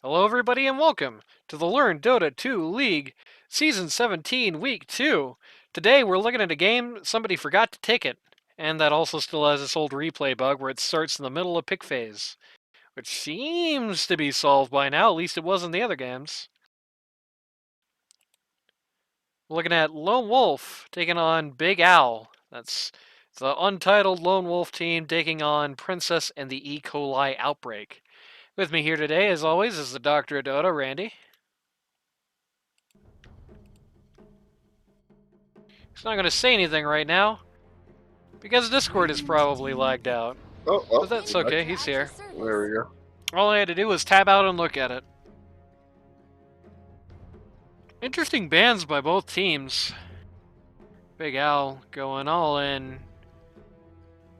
Hello, everybody, and welcome to the Learn Dota 2 League, Season 17, Week 2. Today, we're looking at a game somebody forgot to ticket, and that also still has this old replay bug where it starts in the middle of pick phase, which seems to be solved by now, at least it was in the other games. We're looking at LoneWolf taking on BigAl. That's the Untitled LoneWolf team taking on Princess and the E. Coli Outbreak. With me here today, as always, is the Doctor of Dota, Randy. He's not going to say anything right now, because Discord is probably lagged out. Oh, But that's okay, he's here. there we go. All I had to do was tab out and look at it. Interesting bans by both teams. BigAl going all in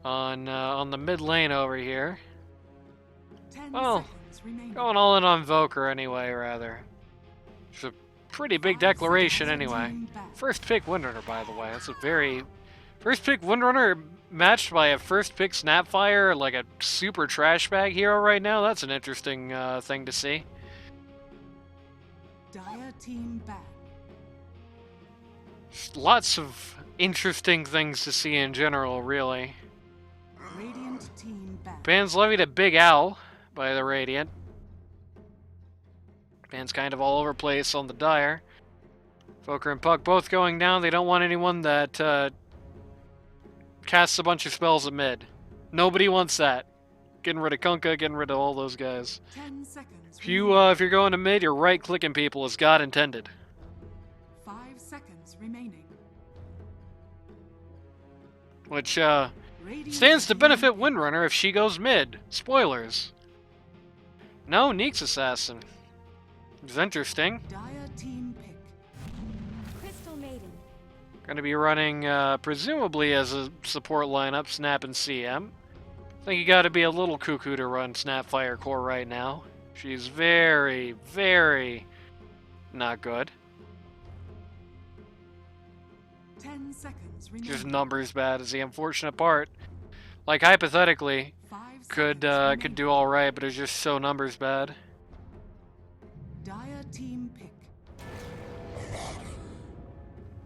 on the mid lane over here. Well, going all in on Voker anyway, rather. It's a pretty big declaration anyway. First pick Windrunner, by the way. That's a very... First pick Windrunner matched by a first pick Snapfire, like a super trash bag hero right now. That's an interesting thing to see. Dire team back. Lots of interesting things to see in general, really. Radiant team back. Bans levied at BigAl by the Radiant. Bans kind of all over place on the Dire. Foker and Puck both going down. They don't want anyone that casts a bunch of spells at mid. Nobody wants that. Getting rid of Kunkka, getting rid of all those guys. 10 seconds. If you're going to mid, you're right-clicking people as God intended. 5 seconds remaining. Which Radiant stands to team benefit back. Windrunner if she goes mid. Spoilers. No, Neek's Assassin. It's interesting. Dire team pick. Crystal Maiden. Going to be running, presumably as a support lineup, Snap and CM. I think you got to be a little cuckoo to run Snapfire Core right now. She's very, very not good. 10 seconds remaining. Just numbers bad is the unfortunate part. Like, hypothetically, 5 could seconds do all right, but it's just so numbers bad. remaining. Dire team pick.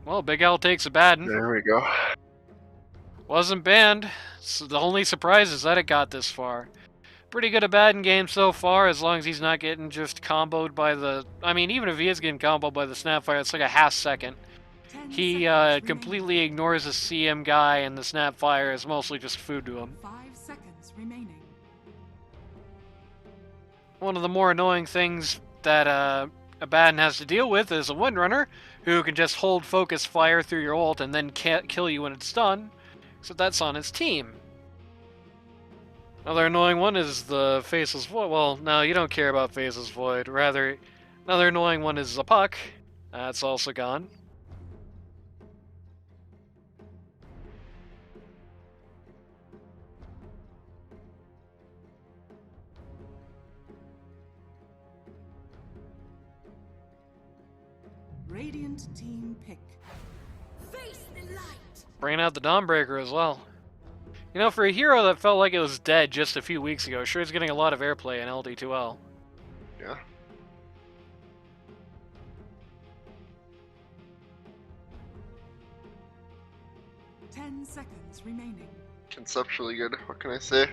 Well, BigAl takes a bad one. There we go. Wasn't banned, so the only surprise is that it got this far. Pretty good at Baden game so far, as long as he's not getting just comboed by the... I mean, even if he is getting comboed by the Snapfire, it's like a half second. 10 He seconds completely ignores the CM guy, and the Snapfire is mostly just food to him. 5 seconds remaining. One of the more annoying things that a Baden has to deal with is a Windrunner, who can just hold focus fire through your ult and then can't kill you when it's done. So that's on his team. Another annoying one is the Faceless Void. Well, no, you don't care about Faceless Void. Rather, another annoying one is the Puck. That's also gone. Radiant team pick. Face the light. Bringing out the Dawnbreaker as well. You know, for a hero that felt like it was dead just a few weeks ago, sure is getting a lot of airplay in LD2L. Yeah. Ten seconds remaining. Conceptually good. What can I say?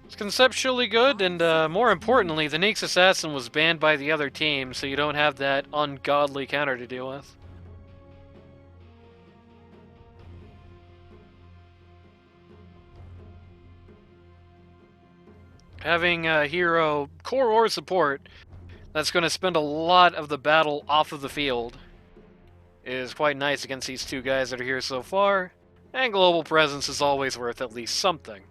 It's conceptually good, and more importantly, the Neek's Assassin was banned by the other team, so you don't have that ungodly counter to deal with. Having a hero, core or support, that's going to spend a lot of the battle off of the field is quite nice against these two guys that are here so far, and global presence is always worth at least something.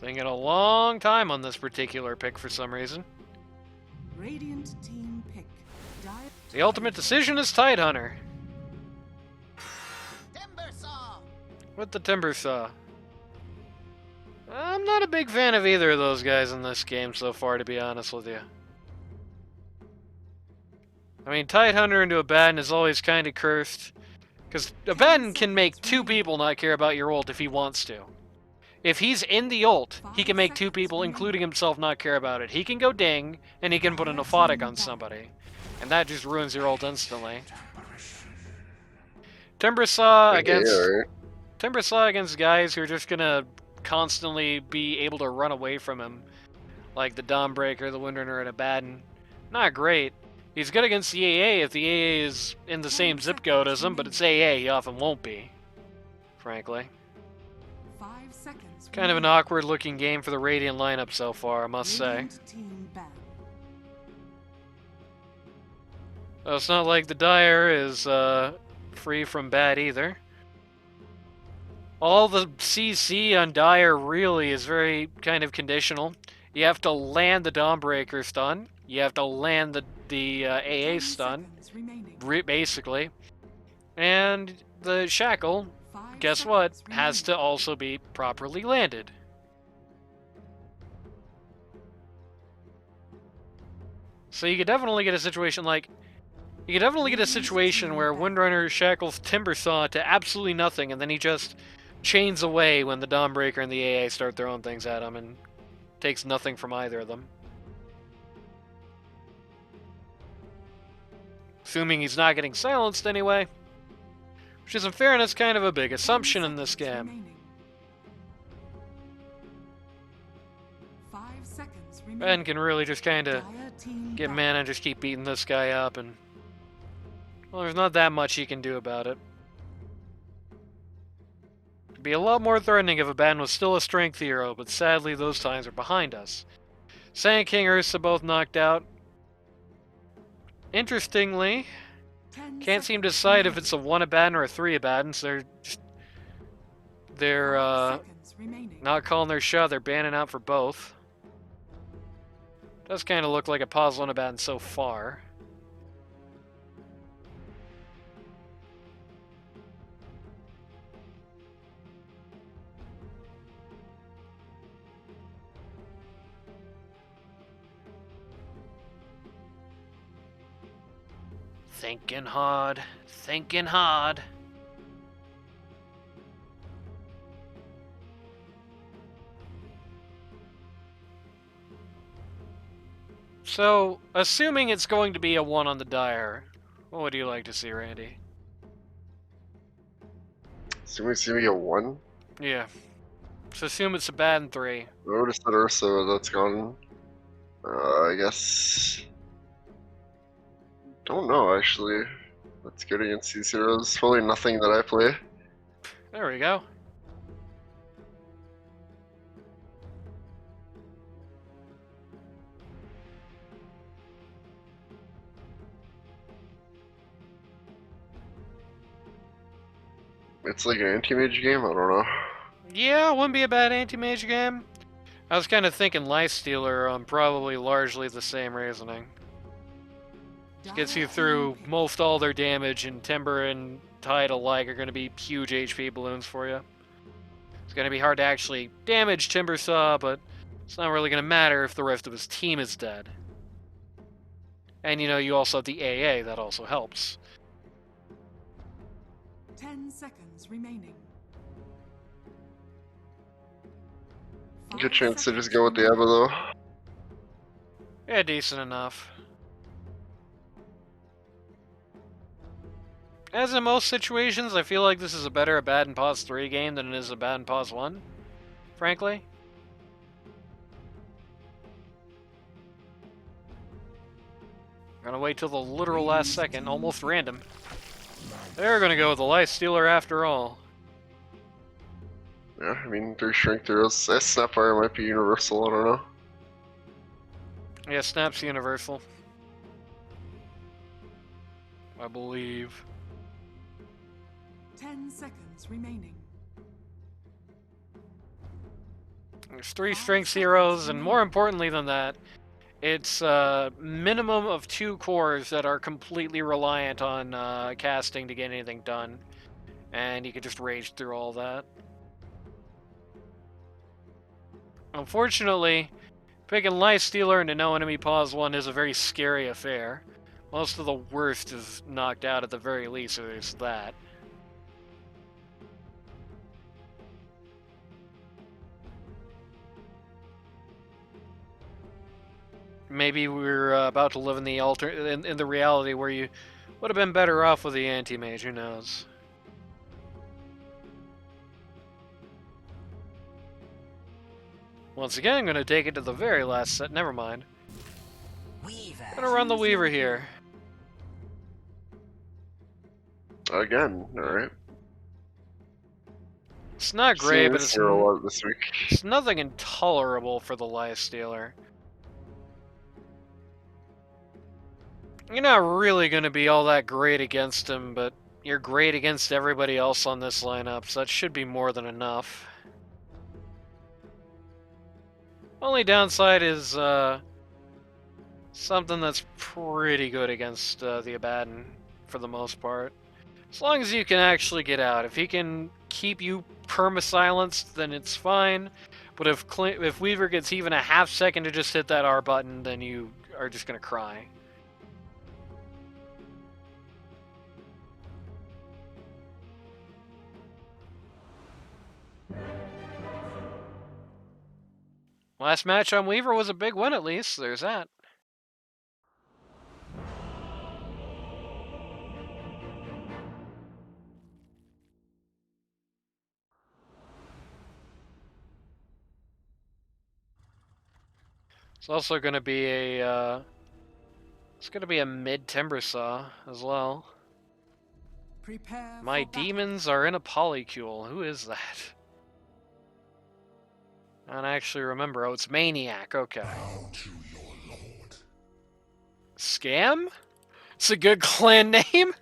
Thinking a long time on this particular pick for some reason. Radiant team pick. Dire The ultimate decision is Tidehunter. Timber Saw! with the Timber Saw. I'm not a big fan of either of those guys in this game so far, to be honest with you. I mean, Tidehunter into Abaddon is always kind of cursed, because Abaddon can make two people not care about your ult if he wants to. If he's in the ult, he can make two people, including himself, not care about it. He can go ding, and he can put an aphotic on somebody. And that just ruins your ult instantly. Timber Saw against guys who are just gonna constantly be able to run away from him, like the Dawnbreaker, the Windrunner, and Abaddon. Not great. He's good against the AA if the AA is in the same zip code as him, but it's AA, he often won't be, frankly. 5 seconds. Kind of an awkward looking game for the Radiant lineup so far, I must say. Radiant team ban. It's not like the Dire is free from bad either. All the CC on Dire really is very kind of conditional. You have to land the Dawnbreaker stun. You have to land the AA 10 stun, seconds remaining. basically. And the Shackle, 5 guess what, seconds has to also be properly landed. So you could definitely get a situation like... You could definitely get a situation where Windrunner shackles Timber Saw to absolutely nothing, and then he just chains away when the Dawnbreaker and the AA start throwing things at him, and takes nothing from either of them. Assuming he's not getting silenced anyway. Which is, in fairness, kind of a big assumption in this game. remaining. 5 seconds remaining. Ben can really just kind of Dire team get ban. mana and just keep beating this guy up, and... well, there's not that much he can do about it. It'd be a lot more threatening if Abaddon was still a strength hero, but sadly those times are behind us. Sand King Ursa both knocked out. Interestingly, 10 can't seem to seconds decide if remaining. it's a 1 Abaddon or a 3 Abaddon, so they're 5 seconds remaining. not calling their shot, they're banning out for both. Does kind of look like a pause 1 Abaddon so far. Thinking hard, thinking hard. So, assuming it's going to be a 1 on the Dire, what would you like to see, Randy? So we see me a 1? Yeah. So assume it's a bad in 3. I would have said Ursa, that's gone. I guess... don't know, actually. That's good against these heroes. Probably nothing that I play. There we go. It's like an anti-mage game? I don't know. Yeah, wouldn't be a bad anti-mage game. I was kind of thinking Lifestealer on probably largely the same reasoning. Gets you through most all their damage, and Timber and Tide alike are going to be huge HP balloons for you. It's going to be hard to actually damage Timber Saw, but it's not really going to matter if the rest of his team is dead. And you know, you also have the AA, that also helps. 10 seconds remaining. Good chance to just go with Diablo though. Yeah, decent enough. As in most situations, I feel like this is a better Abaddon Pause 3 game than it is Abaddon Pause 1, frankly. Gonna wait till the literal last second, almost random. They're gonna go with the Lifestealer after all. Yeah, I mean, 3 strength heroes. Snapfire might be universal, I don't know. Yeah, Snap's universal. I believe. 10 seconds remaining. There's 3 strength heroes, and more importantly than that, it's a minimum of 2 cores that are completely reliant on casting to get anything done. and you can just rage through all that. Unfortunately, picking Lifestealer into no enemy pause 1 is a very scary affair. Most of the worst is knocked out at the very least, so there's that. Maybe we're about to live in the in the reality where you would have been better off with the anti-mage, who knows. Once again, I'm going to take it to the very last set. Never mind. Weaver. Gonna run the Weaver here. Again, alright. It's not great, but it's, a lot this week. it's nothing intolerable for the Lifestealer. You're not really going to be all that great against him, but you're great against everybody else on this lineup, so that should be more than enough. Only downside is something that's pretty good against the Abaddon, for the most part. As long as you can actually get out. If he can keep you perma-silenced, then it's fine. But if Weaver gets even a half second to just hit that R button, then you are just going to cry. Last match on Weaver was a big win, at least. There's that. It's also going to be a mid timber saw as well. Prepare My for battle. demons are in a polycule. Who is that? I don't actually remember. Oh, it's Maniac. Okay. Bow to your lord. Scam? It's a good clan name.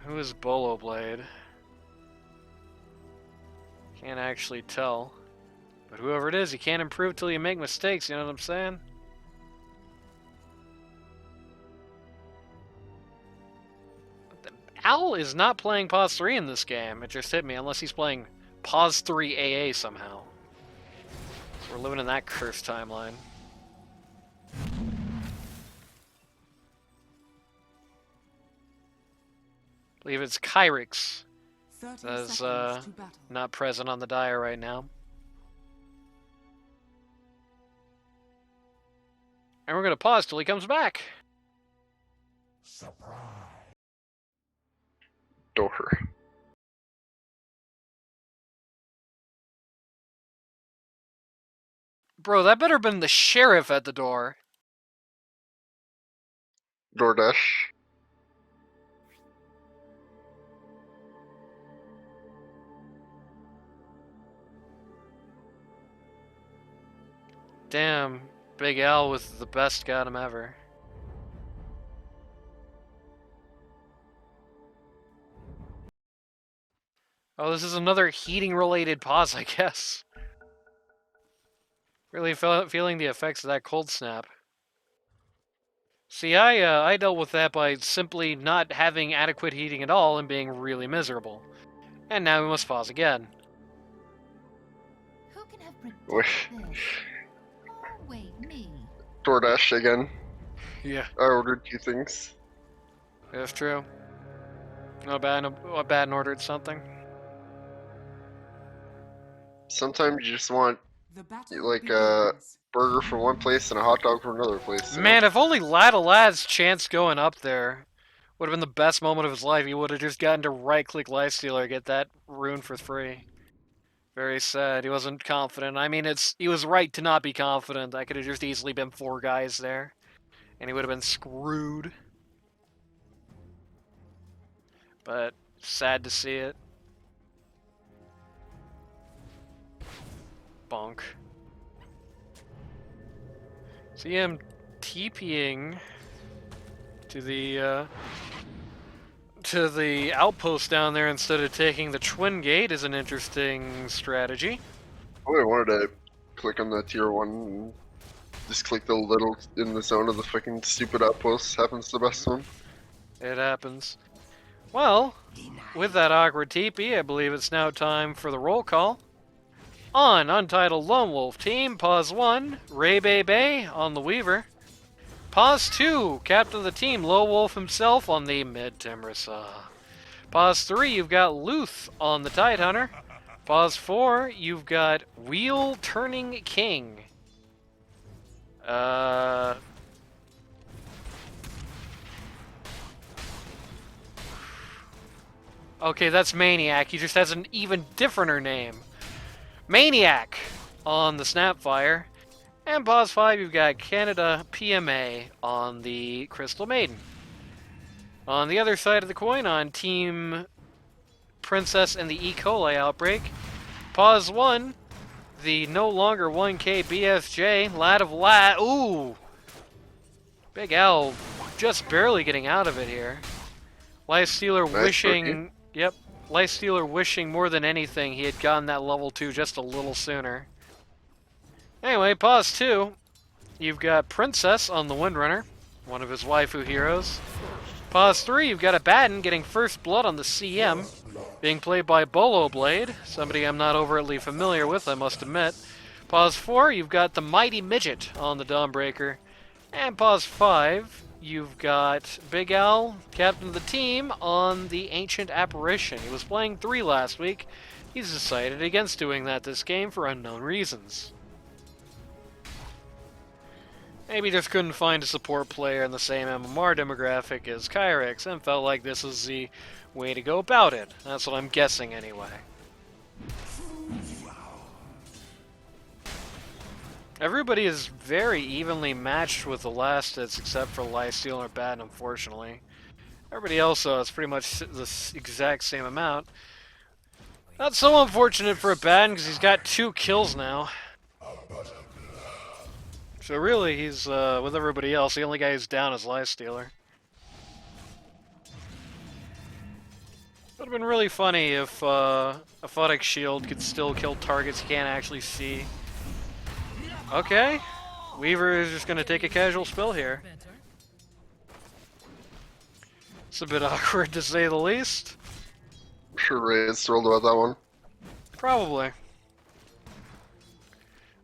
Who is Bolo Blade? Can't actually tell. But whoever it is, you can't improve till you make mistakes, you know what I'm saying? But the Owl is not playing Pause 3 in this game. It just hit me, unless he's playing Pause 3 AA somehow. So we're living in that cursed timeline. I believe it's Kyrix 30 that's seconds to battle. not present on the dial right now. And we're going to pause till he comes back. Surprise. Door. Bro, that better have been the sheriff at the door. DoorDash. Damn, BigAl with the best got him ever. Oh, this is another heating-related pause, I guess. Really feeling the effects of that cold snap. See, I dealt with that by simply not having adequate heating at all and being really miserable. And now we must pause again. Who can have Wait. predicted this? Oh, wait, me. DoorDash again. Yeah, I ordered 2 things. that's true. No bad and ordered something. Sometimes you just want The battle like begins. burger from one place and a hot dog from another place. you know? Man, if only Lad's chance going up there would have been the best moment of his life. He would have just gotten to right-click Lifestealer, get that rune for free. Very sad. He wasn't confident. I mean, he was right to not be confident. I could have just easily been 4 guys there, and he would have been screwed. But sad to see it. Bonk. See him TPing to the outpost down there instead of taking the twin gate is an interesting strategy. Oh, I wanted to click on the tier 1 and just click the little in the zone of the fucking stupid outpost. Happens to the best one. It happens. Well, with that awkward TP, I believe it's now time for the roll call. On Untitled Lone Wolf team, pause 1, Ray Bay Bay on the Weaver. Pause 2, captain of the team, LoneWolf himself on the mid Timbersaw. Pause 3, you've got Luth on the Tidehunter. Pause 4, you've got Wheel Turning King. Okay, that's Maniac. He just has an even differenter name. Maniac on the Snapfire. And pause 5, you've got Canada PMA on the Crystal Maiden. On the other side of the coin, on Team Princess and the E. Coli Outbreak, pause 1, the no longer 1K BSJ, Lad of Lad. Ooh! BigAl just barely getting out of it here. Lifestealer Nice wishing... rookie. Yep. Lifestealer wishing more than anything he had gotten that level 2 just a little sooner. Anyway, pause 2. You've got Princess on the Windrunner, one of his waifu heroes. Pause 3, you've got a Batten getting first blood on the CM, being played by Bolo Blade, somebody I'm not overtly familiar with, I must admit. Pause 4, you've got the Mighty Midget on the Dawnbreaker. And pause 5, you've got BigAl, captain of the team, on the Ancient Apparition. He was playing 3 last week. He's decided against doing that this game for unknown reasons. Maybe just couldn't find a support player in the same MMR demographic as Kyrex and felt like this was the way to go about it. That's what I'm guessing anyway. Everybody is very evenly matched with the last hits except for Lifesteal or Batten, unfortunately. Everybody else is pretty much the exact same amount. Not so unfortunate for a Batten because he's got 2 kills now. So really, he's with everybody else. The only guy who's down is Lifestealer. Would have been really funny if a Photic Shield could still kill targets he can't actually see. Okay, Weaver is just going to take a casual spill here. It's a bit awkward to say the least. I'm sure Ray is thrilled about that one. Probably.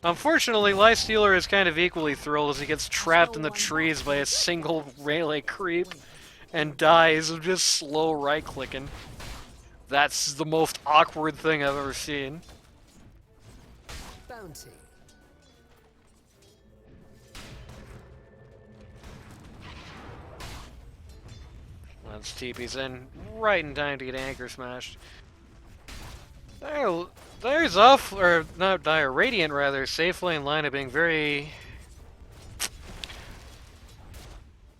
Unfortunately, Lifestealer is kind of equally thrilled as he gets trapped in the trees by a single Rayleigh creep and dies of just slow right-clicking. That's the most awkward thing I've ever seen. Bounty. That's TP's in right in time to get anchor smashed. There's off, or not Dire, Radiant rather, safe lane lineup being very...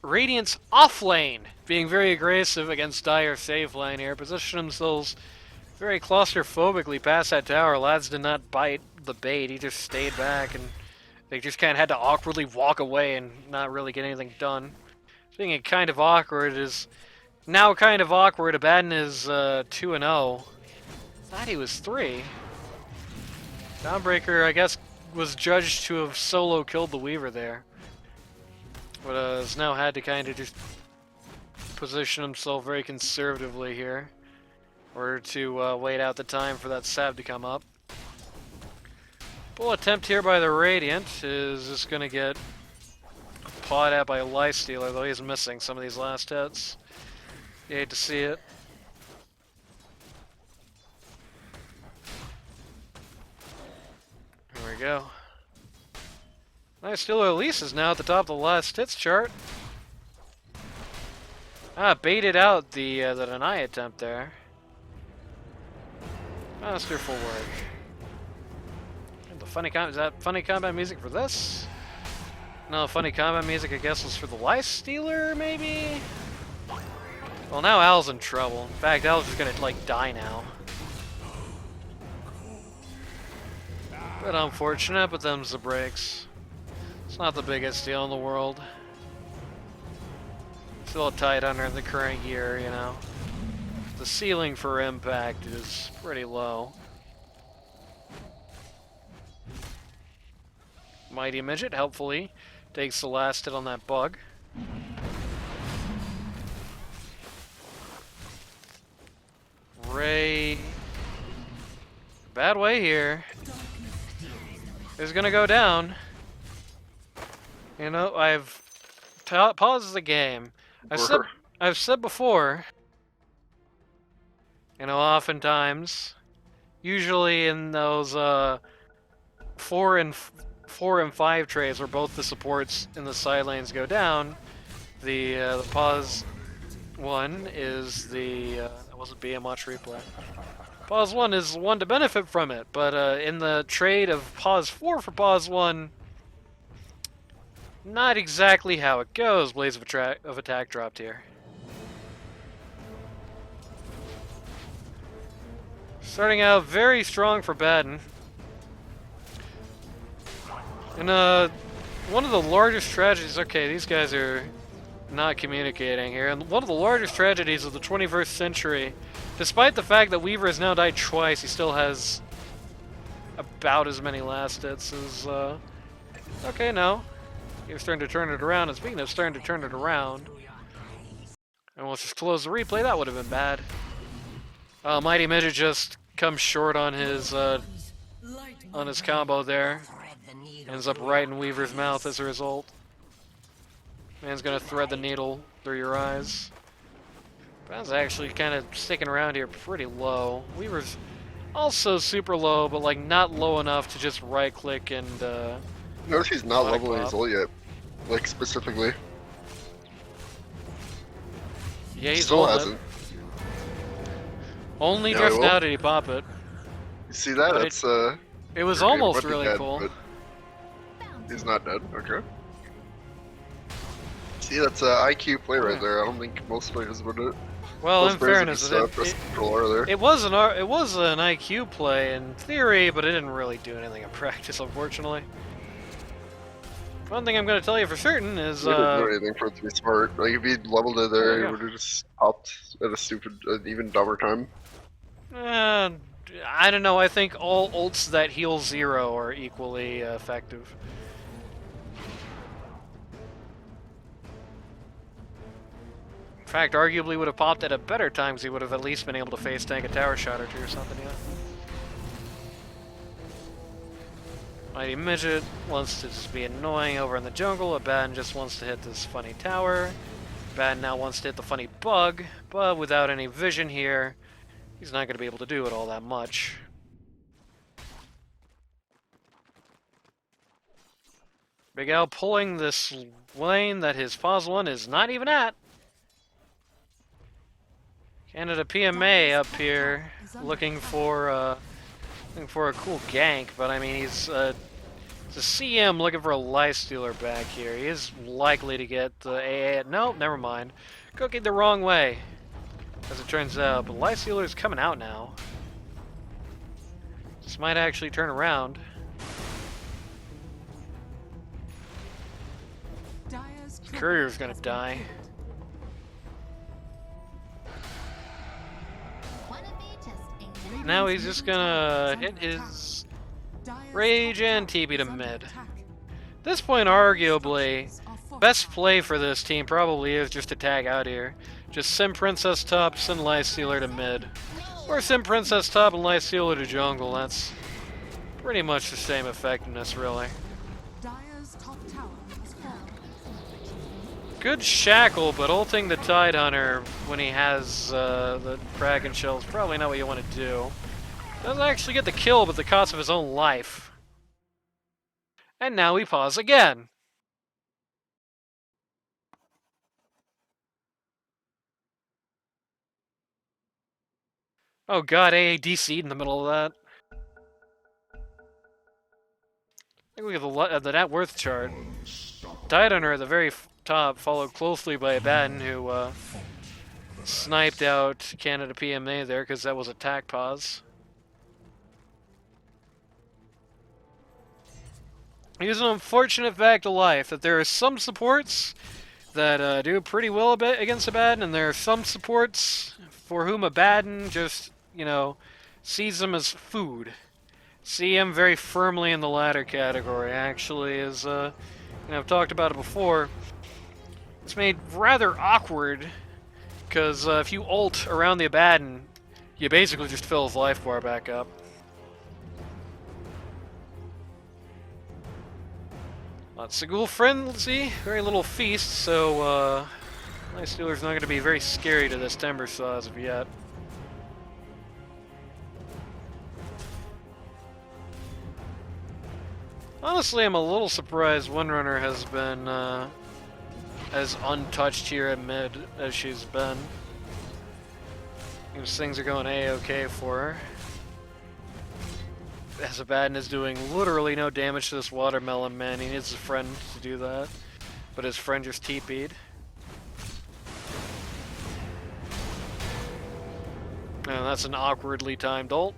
Radiant's off lane being very aggressive against Dire safe lane here. Position themselves very claustrophobically past that tower. Lads did not bite the bait, he just stayed back and they just kind of had to awkwardly walk away and not really get anything done. Being kind of awkward is... Now kind of awkward, Abaddon is 2-0. Thought he was 3. Dawnbreaker, I guess, was judged to have solo killed the Weaver there. But has now had to kind of just position himself very conservatively here in order to wait out the time for that sab to come up. Full attempt here by the Radiant is just going to get pawed at by a Lifestealer, though he's missing some of these last hits. You hate to see it. There we go. Lifestealer Elise is now at the top of the last hits chart. Baited out the deny attempt there. Masterful work. And the funny is that funny combat music for this? No, funny combat music I guess was for the Lifestealer, maybe? Well, now Al's in trouble. In fact, Al's just gonna, like, die now. Bit unfortunate, but them's the breaks. It's not the biggest deal in the world. Still a Tidehunter in the current year, you know. The ceiling for impact is pretty low. Mighty Midget, helpfully, takes the last hit on that bug. bad way here. Is gonna go down. You know, I've paused the game. I've said before. You know, oftentimes, usually in those 4 and 5 trades where both the supports in the side lanes go down, the pause one is that wasn't being much replay. Pause 1 is one to benefit from it, but in the trade of pause 4 for pause 1, not exactly how it goes. Blades of Attack dropped here. Starting out very strong for Baden. And one of the largest tragedies, okay, these guys are not communicating here, and one of the largest tragedies of the 21st century, despite the fact that Weaver has now died twice, he still has about as many last hits as, okay, no. He was starting to turn it around, and speaking of starting to turn it around, and we'll just close the replay, that would have been bad. Mighty Midget just comes short on his combo there. Ends up right in Weaver's mouth as a result. Man's gonna thread the needle through your eyes. Man's actually kind of sticking around here pretty low. Weaver's also super low, but like not low enough to just right click and Notice he's not leveling his ult yet. Like specifically. Yeah, he's still holding hasn't. Only Yeah, just he will. now did he pop it. You see that? But That's It was pretty almost good, really dead, cool. but he's not dead. Okay. See, that's IQ play right there. I don't think most players would do it. Well, Most in players would fairness, just, press control R there. it was an IQ play in theory, but it didn't really do anything in practice, unfortunately. One thing I'm going to tell you for certain is He didn't do anything for it to be smart. Like if he leveled it there, yeah. he would have just popped at a stupid, even dumber time. I don't know. I think all ults that heal 0 are equally effective. In fact, arguably would have popped at a better time because he would have at least been able to face tank a tower shot or 2 or something, yeah. Mighty Midget wants to just be annoying over in the jungle. Abaddon just wants to hit this funny tower. Abaddon now wants to hit the funny bug, but without any vision here, he's not going to be able to do it all that much. BigAl pulling this lane that his pause 1 is not even at. Canada PMA up here looking for a cool gank, but I mean he's a CM looking for a lifestealer back here. He is likely to get the AA. Nope, never mind. Cooking the wrong way, as it turns out. But lifestealer's coming out now. This might actually turn around. Courier's gonna die. Now he's just gonna hit his Rage and TP to mid. At this point, arguably, best play for this team probably is just to tag out here. Just send Princess top, send Lifestealer to mid. Or send Princess top and Lifestealer to jungle. That's pretty much the same effectiveness, really. Good shackle, but ulting the Tidehunter when he has the Kraken Shell is probably not what you want to do. Doesn't actually get the kill, but the cost of his own life. And now we pause again. Oh god, AADC'd in the middle of that. I think we have the net worth chart. Tidehunter at the very top, followed closely by Abaddon, who sniped out Canada PMA there because that was attack pause. Here's an unfortunate fact of life that there are some supports that do pretty well against Abaddon, and there are some supports for whom Abaddon just, you know, sees them as food. See him very firmly in the latter category, actually, as, you know, I've talked about it before. It's made rather awkward, because if you ult around the Abaddon, you basically just fill his life bar back up. Not Sigul frenzy, very little feast, so Lifestealer's not going to be very scary to this Timber Saw as of yet. Honestly, I'm a little surprised Windrunner has been as untouched here at mid as she's been. Because things are going A-okay for her. Azabaddon is doing literally no damage to this watermelon man. He needs a friend to do that. But his friend just TP'd. And that's an awkwardly timed ult.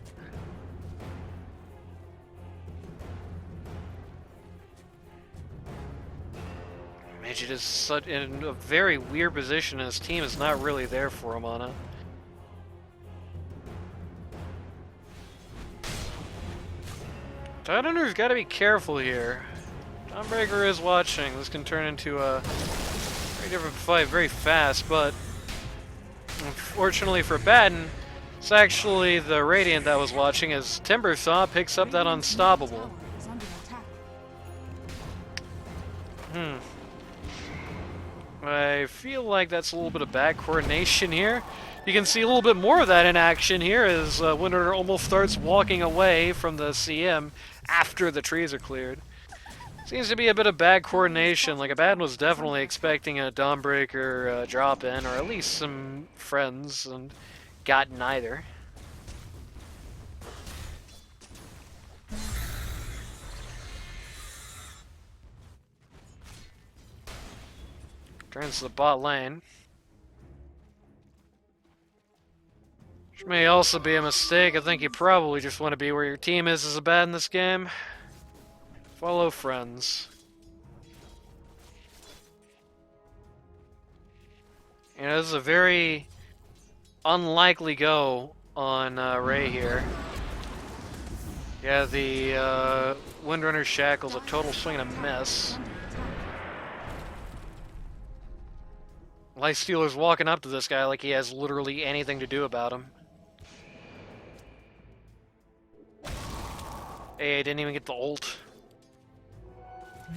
Midget is such in a very weird position, and his team is not really there for him on it. Tidehunter's got to be careful here. Dawnbreaker is watching. This can turn into a very different fight very fast, but unfortunately for Baden, it's actually the Radiant that was watching as Timbersaw picks up that Unstoppable. I feel like that's a little bit of bad coordination here. You can see a little bit more of that in action here as Windrunner almost starts walking away from the CM after the trees are cleared. Seems to be a bit of bad coordination. Like, Abaddon was definitely expecting a Dawnbreaker drop-in, or at least some friends, and got neither. Turns to the bot lane. Which may also be a mistake. I think you probably just want to be where your team is as a bad in this game. Follow friends. You know, this is a very unlikely go on Ray here. Yeah, the Windrunner Shackle's a total swing and a miss. Lifestealer's walking up to this guy like he has literally anything to do about him. Hey, I didn't even get the ult.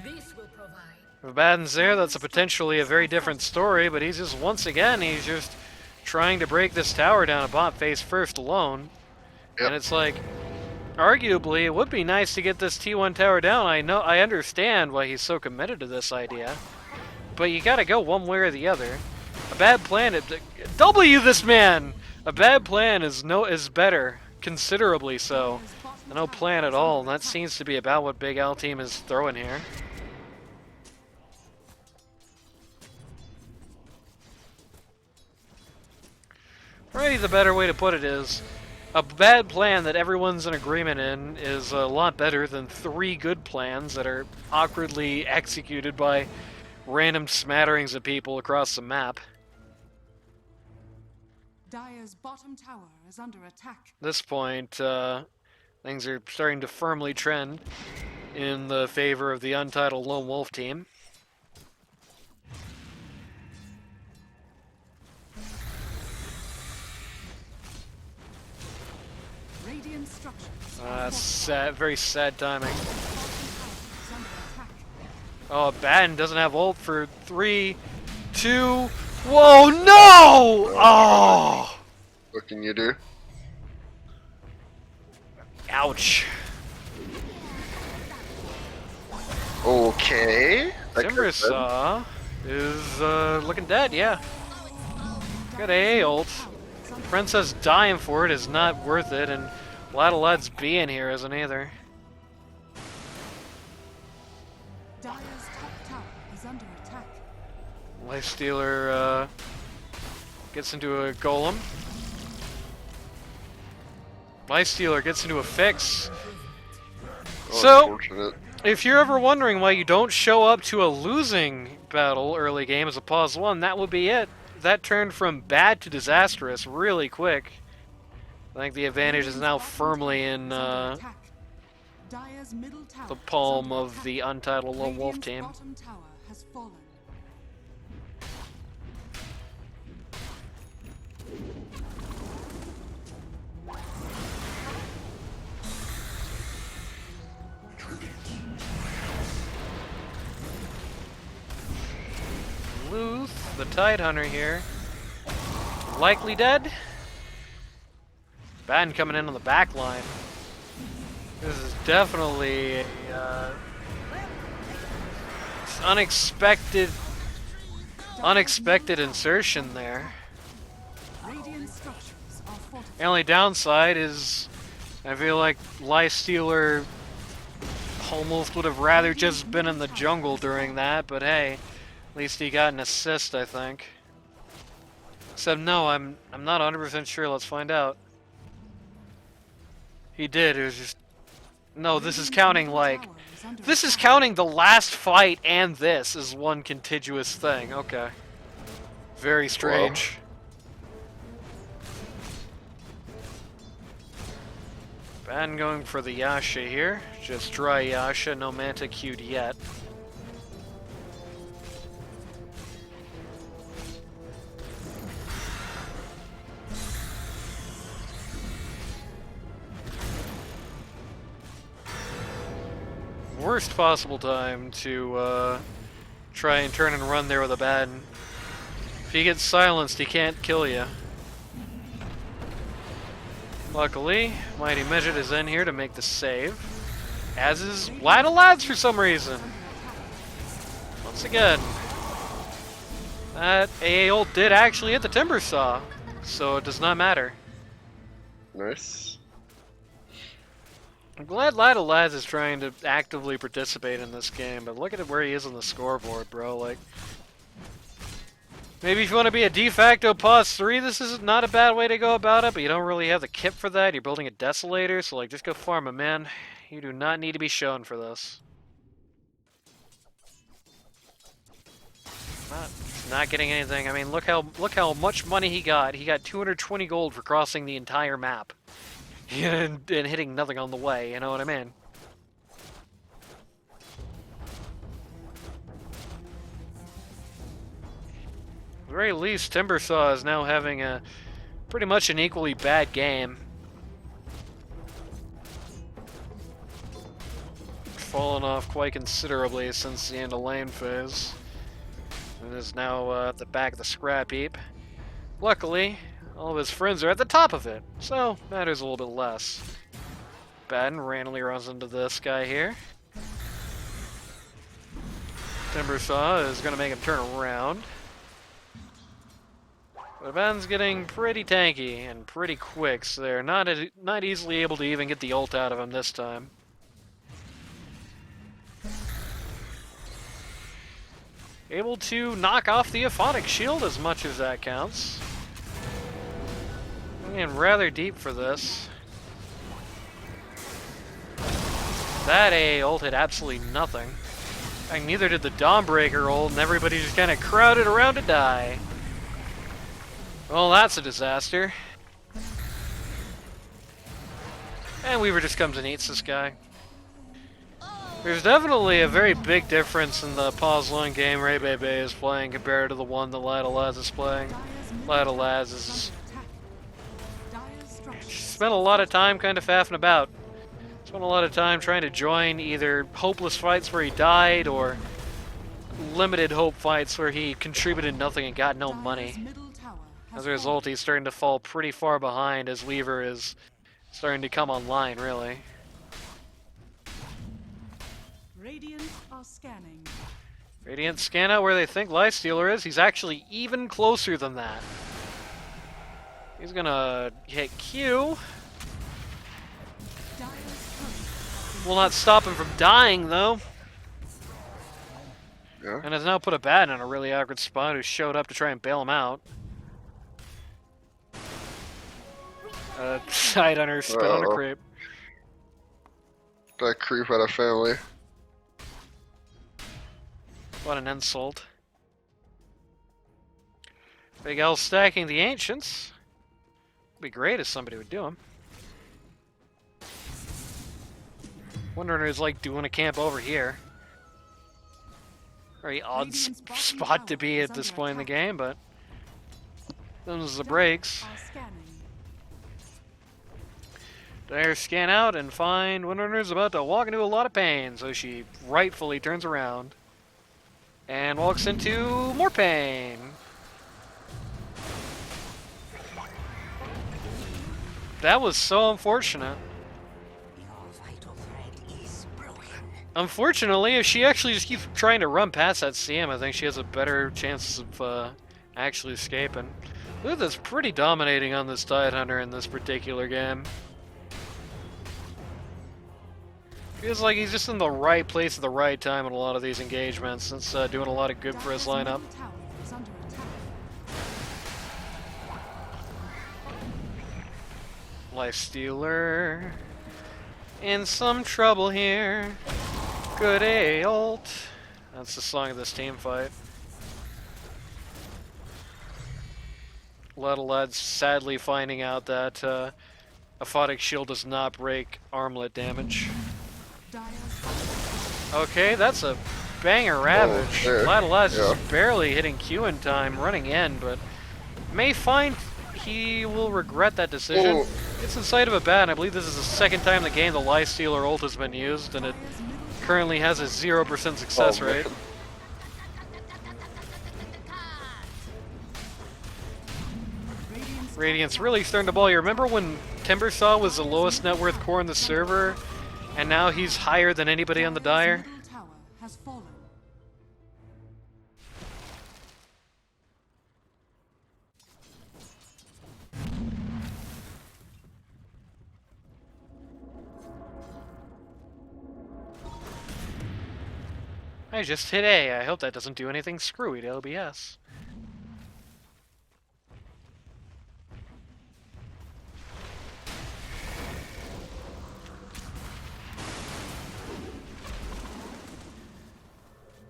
This will provide. If Abaddon's there, that's potentially a very different story, but he's just, once again, he's just trying to break this tower down a bot face first alone. Yep. And it's like, arguably, it would be nice to get this T1 tower down. I understand why he's so committed to this idea. But you gotta go one way or the other. A bad plan, W this man! A bad plan is better, considerably so, than no plan at all, and that seems to be about what BigAl team is throwing here. Maybe the better way to put it is, a bad plan that everyone's in agreement in is a lot better than 3 good plans that are awkwardly executed by random smatterings of people across the map. Dire's bottom tower is under attack. At this point, things are starting to firmly trend in the favor of the Untitled LoneWolf team. Radiant structures. That's sad, very sad timing. Oh, Batten doesn't have ult for 3, 2. Whoa, no! Oh! What can you do? Ouch. Okay. Timbersaw is looking dead, yeah. Got A ult. Princess dying for it is not worth it, and Lad's being here isn't either. Dire's top tower is under attack. Lifestealer gets into a golem. Lifestealer gets into a fix. So, Unfortunate. if you're ever wondering why you don't show up to a losing battle early game as a pause 1, that would be it. That turned from bad to disastrous really quick. I think the advantage is now firmly in the palm of the Untitled LoneWolf team. Bottom tower has fallen. the Tide Hunter here. Likely dead. Batten coming in on the back line. This is definitely a unexpected insertion there. Radiant structures are fortified. The only downside is I feel like Lifestealer almost would have rather just been in the jungle during that, but hey, at least he got an assist, I think. Except no, I'm not 100% sure. Let's find out. He did. It was just no. This is counting like this is counting the last fight and this as one contiguous thing. Okay. Very strange. Ben going for the Yasha here. Just dry Yasha, no Manta queued yet. Worst possible time to try and turn and run there with a Baden. If he gets silenced, he can't kill you. Luckily, Mighty Midget is in here to make the save. As is Lad of Lads for some reason. Once again, that AA ult did actually hit the Timber Saw, so it does not matter. Nice. I'm glad Lad of Lads is trying to actively participate in this game, but look at where he is on the scoreboard, bro. Like, maybe if you want to be a de facto pause 3, this is not a bad way to go about it, but you don't really have the kit for that. You're building a Desolator, so like, just go farm him, man. You do not need to be shown for this. Not getting anything. I mean, look how much money he got. He got 220 gold for crossing the entire map. and hitting nothing on the way, you know what I mean? At the very least, Timbersaw is now having a pretty much an equally bad game. Fallen off quite considerably since the end of lane phase. And is now at the back of the scrap heap. Luckily, all of his friends are at the top of it, so matters a little bit less. Baden randomly runs into this guy here. Timbersaw is going to make him turn around. But Baden's getting pretty tanky and pretty quick, so they're not easily able to even get the ult out of him this time. Able to knock off the Aphonic Shield as much as that counts. Getting rather deep for this. That AA ult did absolutely nothing. And neither did the Dawnbreaker ult, and everybody just kind of crowded around to die. Well, that's a disaster. And Weaver just comes and eats this guy. There's definitely a very big difference in the pause long game Ray Bebe is playing compared to the one that Lad of Lads is playing. Lad of Lads is spent a lot of time kind of faffing about. Spent a lot of time trying to join either hopeless fights where he died or limited hope fights where he contributed nothing and got no money. As a result, he's starting to fall pretty far behind as Weaver is starting to come online, really. Radiant are scanning. Radiant scan out where they think Lifestealer is. He's actually even closer than that. He's gonna hit Q. Will not stop him from dying, though. Yeah. And has now put a Batten in a really awkward spot who showed up to try and bail him out. Side hunter spit on a creep. That creep had a family. What an insult. BigAl stacking the Ancients. Would be great if somebody would do them. Wondering who's like doing a camp over here. Very odd spot to be at this point in the game, but those are the breaks. Dire scan out and find Windrunner's about to walk into a lot of pain, so she rightfully turns around and walks into more pain. That was so unfortunate. Your vital thread is broken. Unfortunately, if she actually just keeps trying to run past that CM, I think she has a better chance of actually escaping. Luth is pretty dominating on this Tide Hunter in this particular game. Feels like he's just in the right place at the right time in a lot of these engagements. It's doing a lot of good for his lineup. Middle tower is under attack. Lifestealer in some trouble here. Good A ult. That's the song of this team fight. Lad's sadly finding out that Aphotic Shield does not break armlet damage. Dire's Okay, that's a banger Ravage. there. Lad's Yeah. just barely hitting Q in time, running in, but may find he will regret that decision. Oh. It's inside of a bat, and I believe this is the second time in the game the Lifestealer ult has been used, and it currently has a 0% success Oh, rate. man. Radiant's really starting to ball. You remember when Timbersaw was the lowest net worth core in the server, and now he's higher than anybody on the Dire? middle tower has fallen. I just hit A. I hope that doesn't do anything screwy to LBS.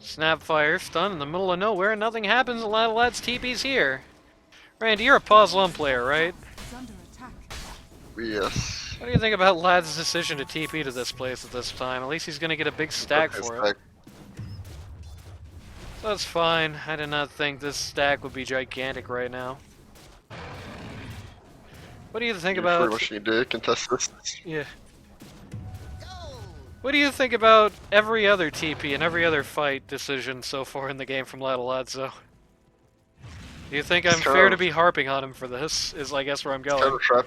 Snapfire, stun in the middle of nowhere, nothing happens, Lad's TP's here. Randy, you're a pause 1 player, right? Is under attack. Yes. What do you think about Lad's decision to TP to this place at this time? At least he's gonna get a big stack Okay, for it. stack. So that's fine. I did not think this stack would be gigantic right now. What do you think You about... pretty much need to contest this. Yeah. What do you think about every other TP and every other fight decision so far in the game from Ladzo? Do you think I'm It's kind fair to of- be harping on him for this? Is I guess where I'm Kind going. of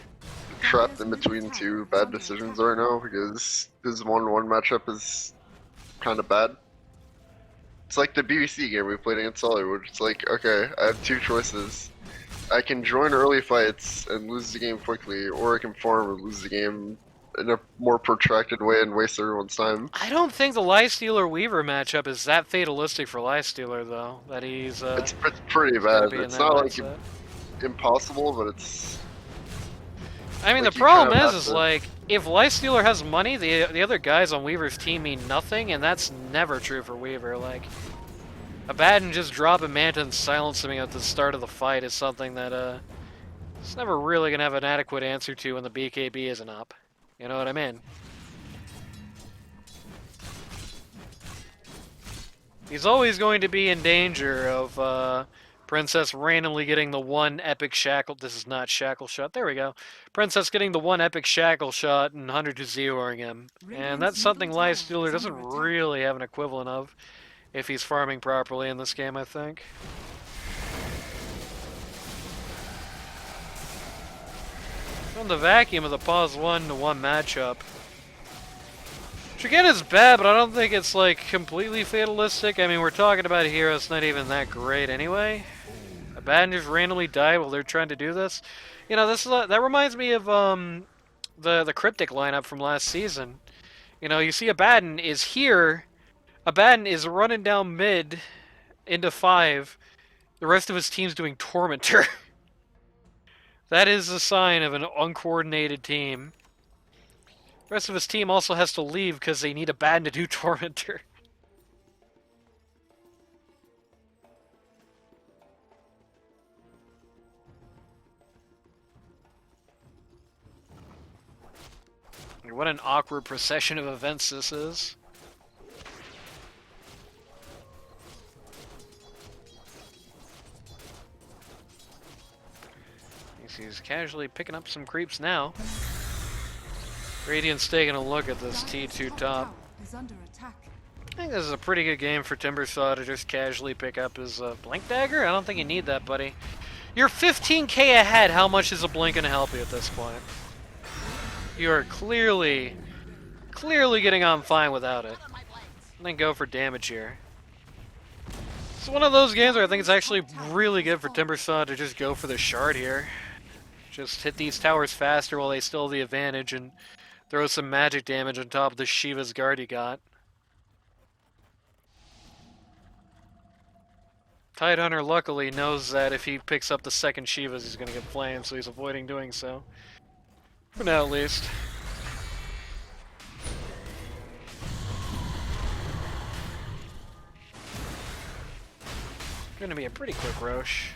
trapped in between two bad decisions right now because his 1-1 matchup is kind of bad. It's like the BBC game we played against Hollywood. It's like, okay, I have two choices. I can join early fights and lose the game quickly, or I can farm and lose the game in a more protracted way and waste everyone's time. I don't think the Lifestealer Weaver matchup is that fatalistic for Lifestealer though. That he's It's pretty gotta bad. be in It's that not like mindset. impossible, but it's I mean, like the you kind problem of is have to- like, if Lifestealer has money, the other guys on Weaver's team mean nothing, and that's never true for Weaver. Like, Abaddon just dropping Manta and silencing him at the start of the fight is something that it's never really gonna have an adequate answer to when the BKB isn't up. You know what I mean? He's always going to be in danger of Princess randomly getting the one epic shackle. This is not shackle shot. There we go. Princess getting the one epic shackle shot and 100 to 0ing him. And that's something Lifestealer doesn't really have an equivalent of if he's farming properly in this game, I think. From the vacuum of the pause 1-to-1 matchup. Which again is bad, but I don't think it's like completely fatalistic. I mean, we're talking about a hero that's not even that great anyway. Abaddon just randomly died while they're trying to do this. You know, this is that reminds me of the Cryptic lineup from last season. You know, you see Abaddon is here. Abaddon is running down mid into 5. The rest of his team's doing Tormentor. That is a sign of an uncoordinated team. The rest of his team also has to leave because they need Abaddon to do Tormentor. What an awkward procession of events this is. He's casually picking up some creeps now. Radiant's taking a look at this T2 top. Is under attack. I think this is a pretty good game for Timbersaw to just casually pick up his Blink Dagger. I don't think you need that, buddy. You're 15k ahead. How much is a Blink going to help you at this point? You are clearly getting on fine without it. And then go for damage here. It's one of those games where I think it's actually really good for Timbersaw to just go for the shard here. Just hit these towers faster while they still have the advantage and throw some magic damage on top of the Shiva's guard you got. Tidehunter luckily knows that if he picks up the second Shivas he's gonna get flamed, so he's avoiding doing so. For now at least. Gonna be a pretty quick Roche.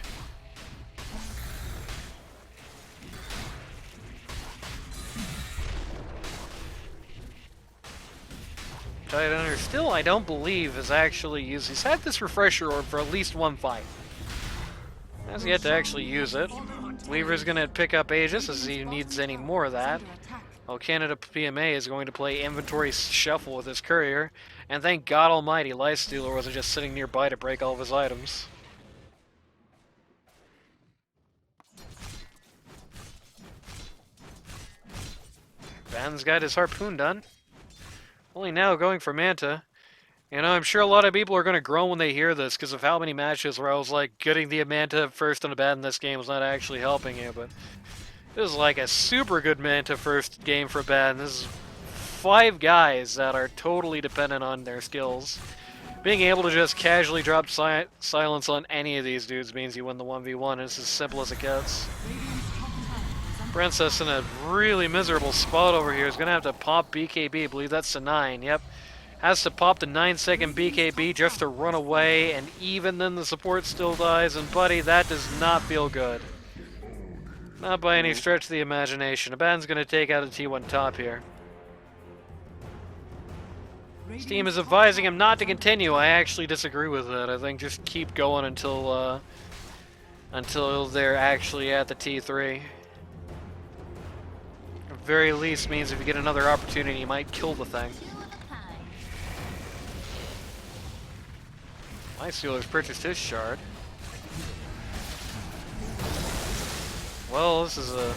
Tidehunter still, I don't believe, has actually used. He's had this refresher orb for at least one fight. Has yet to actually use it. Weaver's gonna pick up Aegis as he needs any more of that. While Canada PMA is going to play inventory shuffle with his courier. And thank God Almighty, Lifestealer wasn't just sitting nearby to break all of his items. Ben's got his harpoon done. Only now going for Manta. You know, I'm sure a lot of people are going to groan when they hear this because of how many matches where I was like, getting the Manta first on a bad in this game was not actually helping you, but this is like a super good Manta first game for bad, and this is 5 guys that are totally dependent on their skills. Being able to just casually drop silence on any of these dudes means you win the 1v1, and it's as simple as it gets. Princess in a really miserable spot over here is going to have to pop BKB. I believe that's the 9. Yep. Has to pop the 9-second BKB just to run away, and even then the support still dies. And buddy, that does not feel good. Not by any stretch of the imagination. Abaddon's going to take out a T1 top here. His team is advising him not to continue. I actually disagree with that. I think just keep going until they're actually at the T3. Very least means if you get another opportunity, you might kill the thing. My Steeler's purchased his shard. Well, this is a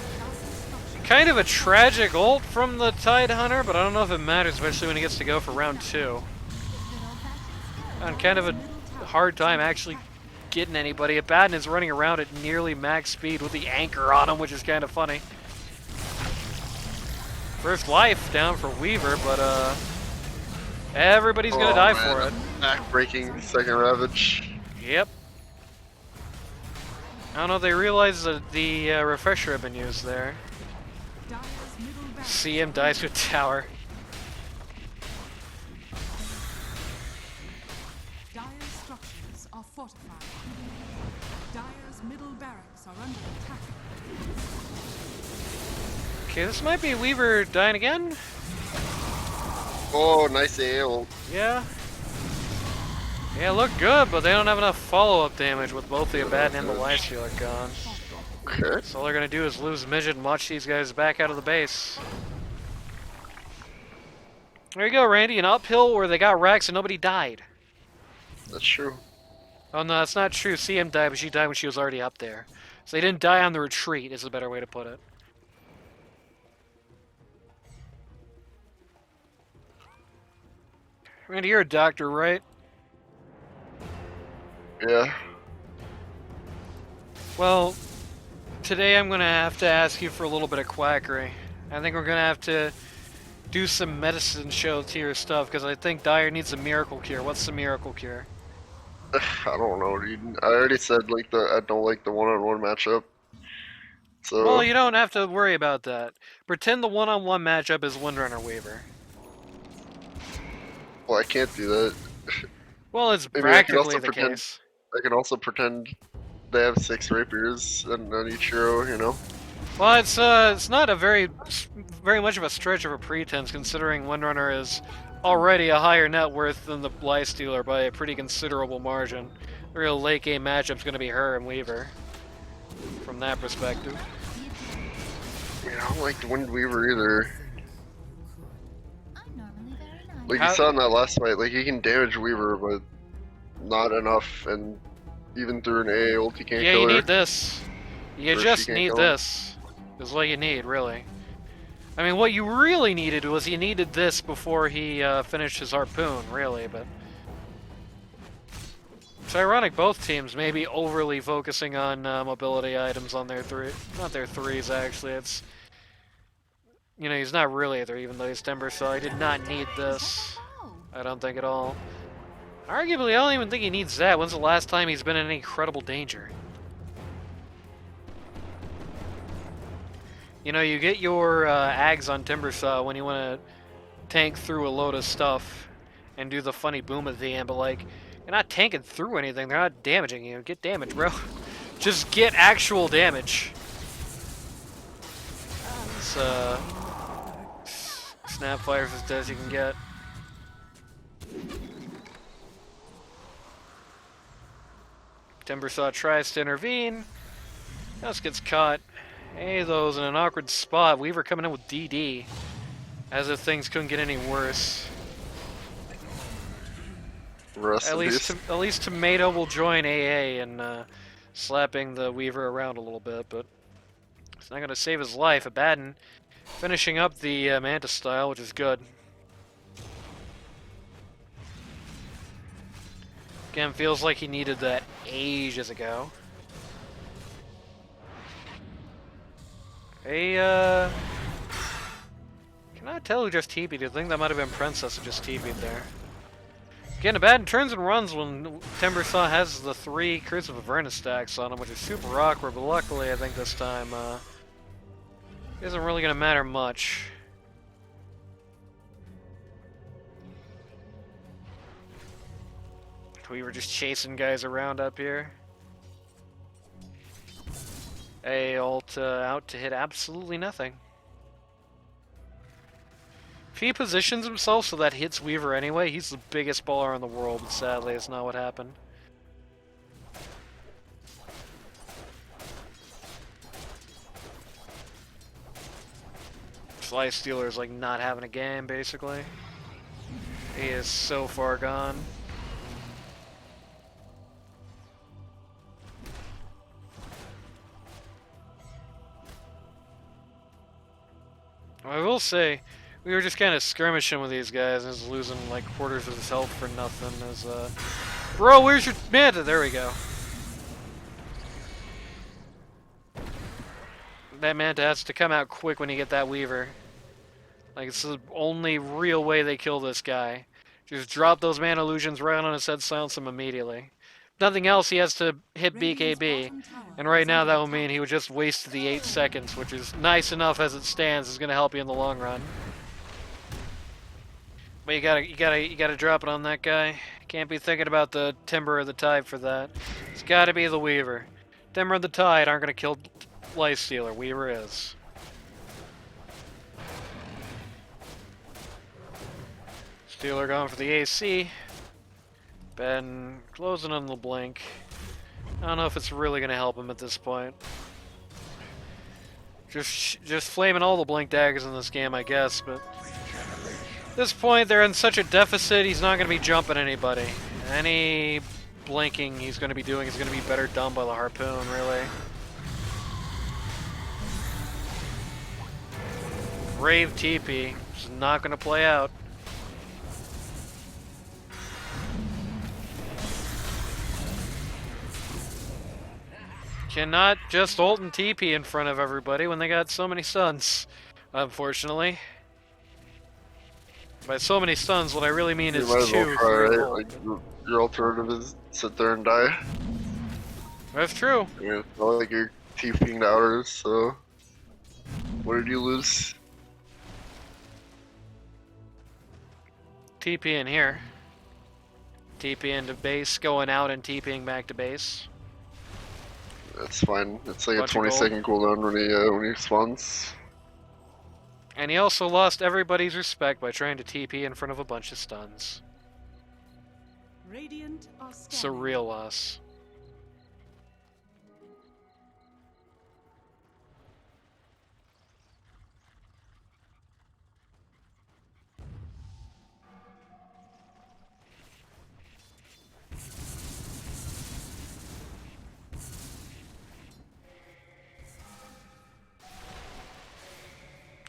kind of a tragic ult from the Tidehunter, but I don't know if it matters, especially when he gets to go for round 2. And kind of a hard time actually getting anybody. Abaddon is running around at nearly max speed with the anchor on him, which is kind of funny. First life down for Weaver, but everybody's gonna die for it. Back-breaking second Ravage. Yep. I don't know if they realize that the refresher had been used there. CM dies with tower. Dire's structures are fortified. Dire's middle barracks are under attack. Okay, this might be Weaver dying again. Oh, nice AO. Yeah. Yeah, look good, but they don't have enough follow-up damage with both the Abaddon and the Lifestealer gone. Okay. So all they're gonna do is lose Midget and watch these guys back out of the base. There you go, Randy, an uphill where they got Rex and nobody died. That's true. Oh no, that's not true. CM died, but she died when she was already up there. So they didn't die on the retreat, is a better way to put it. Randy, you're a doctor, right? Yeah. Well, today I'm going to have to ask you for a little bit of quackery. I think we're going to have to do some medicine show tier stuff, because I think Dire needs a miracle cure. What's the miracle cure? I don't know, dude. I already said like I don't like the one-on-one matchup. So. Well, you don't have to worry about that. Pretend the one-on-one matchup is Windrunner Weaver. Well, I can't do that. Well, it's Maybe I can practically also the pretend- case. I can also pretend they have 6 rapiers on each hero, you know? Well, it's not a very much of a stretch of a pretense, considering Windrunner is already a higher net worth than the Lifestealer by a pretty considerable margin. The real late game matchup's going to be her and Weaver, from that perspective. I mean, I don't like the Wind Weaver either. I'm normally very nice. Like you saw in that last fight, like he can damage Weaver, but not enough, and even through an AA ult, you can't kill her. You need this. You Or just she can't need kill him. this. Is what you need, really. I mean, what you really needed was he needed this before he finished his harpoon, really, but... It's ironic both teams may be overly focusing on mobility items on their not their threes, actually. It's... You know, he's not really a three, even though he's Timber, so I did not need this. I don't think at all. Arguably, I don't even think he needs that. When's the last time he's been in any credible danger? You know, you get your Ags on Timbersaw when you want to tank through a load of stuff and do the funny boom at the end, but like, you're not tanking through anything. They're not damaging you. Get damage, bro. Just get actual damage. It's, Snapfire's as dead as you can get. Timbersaw tries to intervene. Just gets caught. Hey, those in an awkward spot. Weaver coming in with DD. As if things couldn't get any worse. At least Tomato will join AA and slapping the Weaver around a little bit, but it's not going to save his life. Abaddon finishing up the Mantis style, which is good. Again, feels like he needed that ages ago. Cannot tell who just TP'd. I think that might have been Princess who just TP'd there. Again, Abaddon turns and runs when Timbersaw has the 3 Curse of Avernus stacks on him, which is super awkward, but luckily I think this time it isn't really going to matter much. We were just chasing guys around up here. Ult out to hit absolutely nothing. If he positions himself so that hits Weaver anyway, he's the biggest baller in the world, but sadly it's not what happened. Fly Stealer's like not having a game, basically. He is so far gone. I will say, we were just kind of skirmishing with these guys and just losing like quarters of his health for nothing. Bro, where's your Manta? There we go. That Manta has to come out quick when you get that Weaver. Like, it's the only real way they kill this guy. Just drop those Mana Illusions right on his head, silence him immediately. Nothing else, he has to hit BKB. And right now that will mean he would just waste the 8 seconds, which is nice enough as it stands. Is going to help you in the long run. But you gotta drop it on that guy. Can't be thinking about the Timber or the Tide for that. It's gotta be the Weaver. Timber and the Tide aren't gonna kill Lifestealer. Weaver is. Stealer going for the AC. Ben closing on the blink. I don't know if it's really gonna help him at this point. Just flaming all the blink daggers in this game, I guess, but at this point they're in such a deficit, he's not gonna be jumping anybody. Any blinking he's gonna be doing is gonna be better done by the harpoon, really. Brave TP, is not gonna play out. Cannot just ult and TP in front of everybody when they got so many stuns, unfortunately. By so many stuns, what I really mean is 2, 3 ult. Like, your alternative is sit there and die. That's true. I mean, it's not like you're TPing to outers, so what did you lose? TP in here. TP into base, going out and TPing back to base. That's fine. It's like a 20-second cooldown when he spawns. And he also lost everybody's respect by trying to TP in front of a bunch of stuns. Radiant are It's a real loss.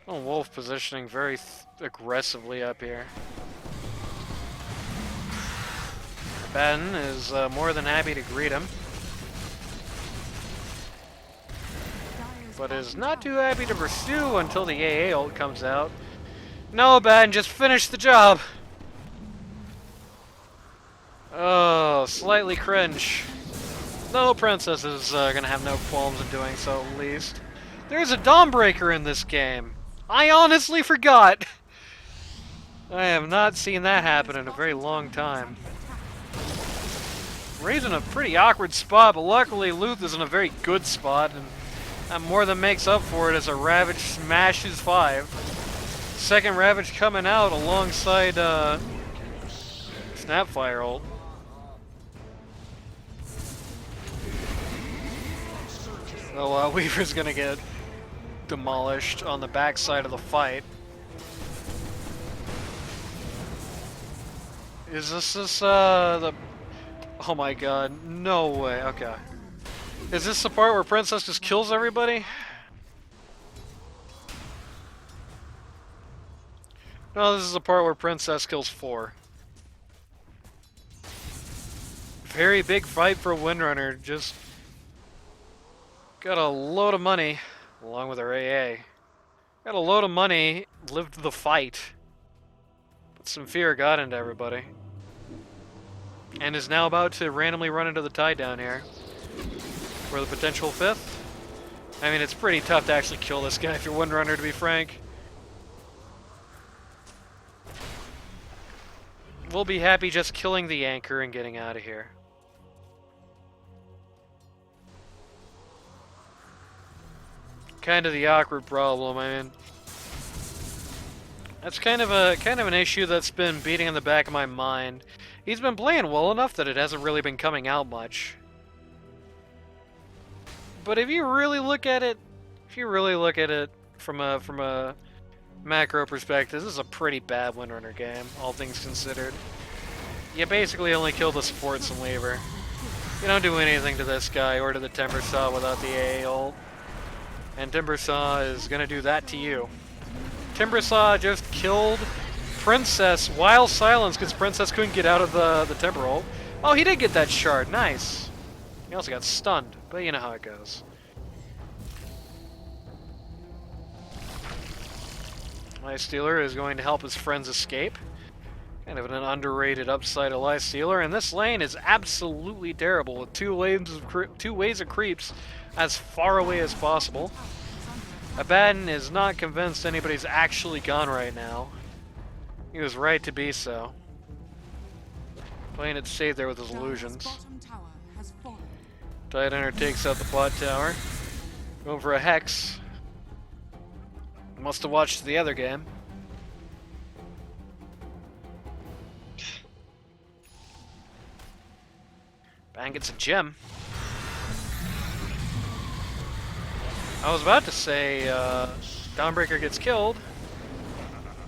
LoneWolf positioning very aggressively up here. Ben is more than happy to greet him, but is not too happy to pursue until the AA ult comes out. No, Ben, just finish the job. Oh, slightly cringe. No, Princess is gonna have no qualms in doing so, at least. There's a Dawnbreaker in this game. I honestly forgot. I have not seen that happen in a very long time. Ray's in a pretty awkward spot, but luckily Luth is in a very good spot, and that more than makes up for it as a Ravage smashes 5. Second Ravage coming out alongside Snapfire ult. So Weaver's gonna get demolished on the backside of the fight. Is this the... Oh my god, no way, okay. Is this the part where Princess just kills everybody? No, this is the part where Princess kills 4. Very big fight for Windrunner, just got a load of money, along with her AA. Got a load of money, lived the fight. But some fear got into everybody. And is now about to randomly run into the tie down here. For the potential 5th. I mean, it's pretty tough to actually kill this guy if you're Windrunner, to be frank. We'll be happy just killing the anchor and getting out of here. Kind of the awkward problem. I mean, that's kind of an issue that's been beating in the back of my mind. He's been playing well enough that it hasn't really been coming out much. But if you really look at it, from a macro perspective, this is a pretty bad Windrunner game, all things considered. You basically only kill the supports and Weaver. You don't do anything to this guy or to the Timbersaw without the AA ult. And Timbersaw is gonna do that to you. Timbersaw just killed Princess while silenced because Princess couldn't get out of the Timber ult. Oh, he did get that shard, nice. He also got stunned, but you know how it goes. Lifestealer is going to help his friends escape. Kind of an underrated upside of Lifestealer, and this lane is absolutely terrible with two ways of creeps as far away as possible. Abaddon is not convinced anybody's actually gone right now. He was right to be so. Playing it safe there with his illusions. Tidehunter takes out the bot tower. Going for a Hex. Must have watched the other game. Bang gets a gem. I was about to say Dawnbreaker gets killed.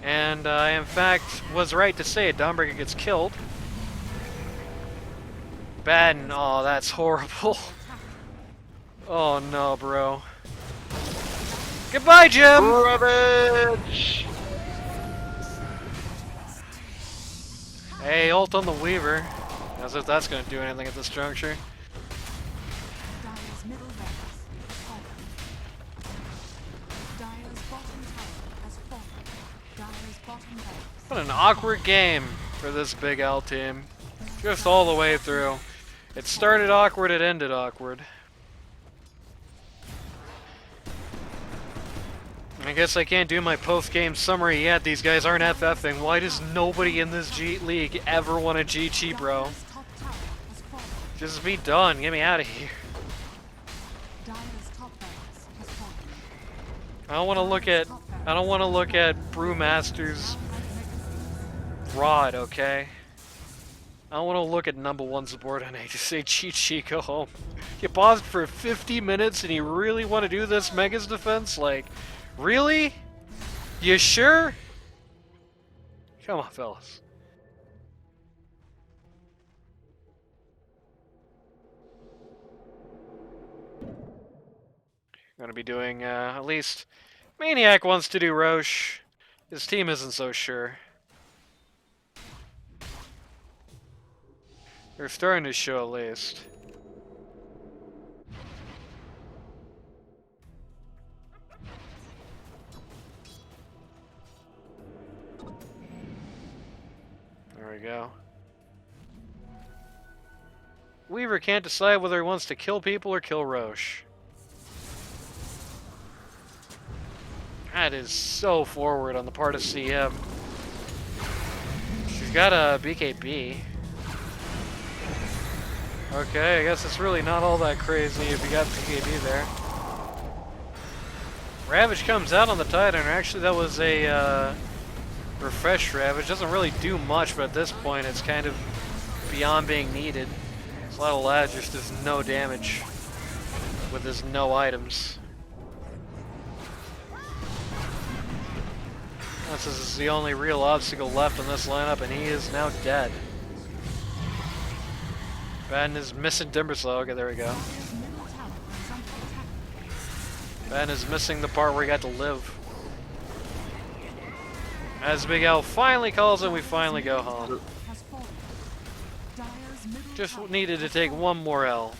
And I in fact was right to say Dawnbreaker gets killed. Baden, oh that's horrible. Oh no, bro. Goodbye, Jim! Rubbish! Hey, ult on the Weaver. As if that's gonna do anything at this juncture. Dire's middle barracks has fallen. Dire's bottom tower has fallen. Dire's bottom barracks. What an awkward game for this BigAl team. Just all the way through. It started awkward, it ended awkward. I guess I can't do my post-game summary yet. These guys aren't FFing. Why does nobody in this League ever want a GG, bro? Dire's top tower has fallen. Just be done. Get me out of here. Dire's top barracks has fallen. I don't want to look at Brewmaster's rod, okay? I don't want to look at #1 support and I just say GG, go home. You paused for 50 minutes and you really want to do this Mega's defense? Like, really? You sure? Come on, fellas. Gonna be doing at least Maniac wants to do Roche. His team isn't so sure. They're starting to show at least. There we go. Weaver can't decide whether he wants to kill people or kill Roche. That is so forward on the part of CM. She's got a BKB. Okay, I guess it's really not all that crazy if you got BKB there. Ravage comes out on the Titan. Actually, that was a refresh Ravage. Doesn't really do much, but at this point, it's kind of beyond being needed. It's a lot of lads, just does no damage with his no items. This is the only real obstacle left in this lineup, and he is now dead. Ben is missing Timberslaw. Okay, there we go. Ben is missing the part where he got to live. As BigAl finally calls and we finally go home. Just needed to take one more L.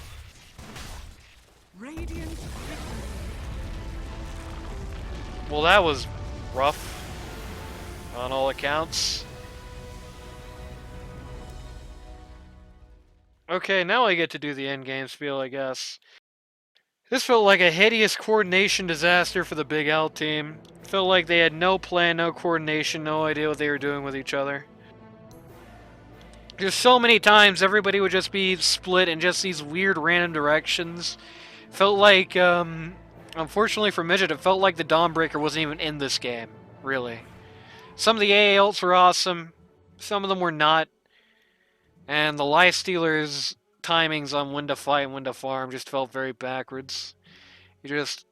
Well, that was rough on all accounts. Okay, now I get to do the endgame spiel, I guess. This felt like a hideous coordination disaster for the BigAl team. Felt like they had no plan, no coordination, no idea what they were doing with each other. Just so many times everybody would just be split in just these weird random directions. Felt like, unfortunately for Midget, it felt like the Dawnbreaker wasn't even in this game, really. Some of the AA ults were awesome, some of them were not. And the Lifestealer's timings on when to fight and when to farm just felt very backwards. He just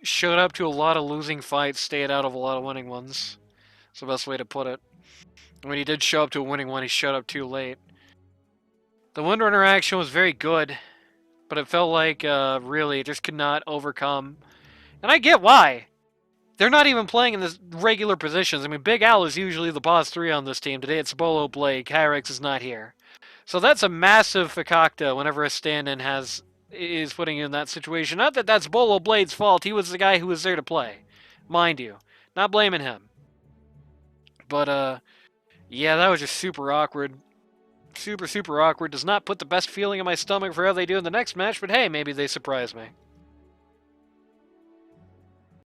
showed up to a lot of losing fights, stayed out of a lot of winning ones. That's the best way to put it. When he did show up to a winning one, he showed up too late. The Windrunner action was very good, but it felt like, really, it just could not overcome. And I get why. They're not even playing in the regular positions. I mean, BigAl is usually the boss 3 on this team. Today it's Bolo Blade. Kyrex is not here. So that's a massive fakakta whenever a stand-in is putting you in that situation. Not that that's Bolo Blade's fault. He was the guy who was there to play. Mind you. Not blaming him. But, yeah, that was just super awkward. Super, super awkward. Does not put the best feeling in my stomach for how they do in the next match, but hey, maybe they surprise me.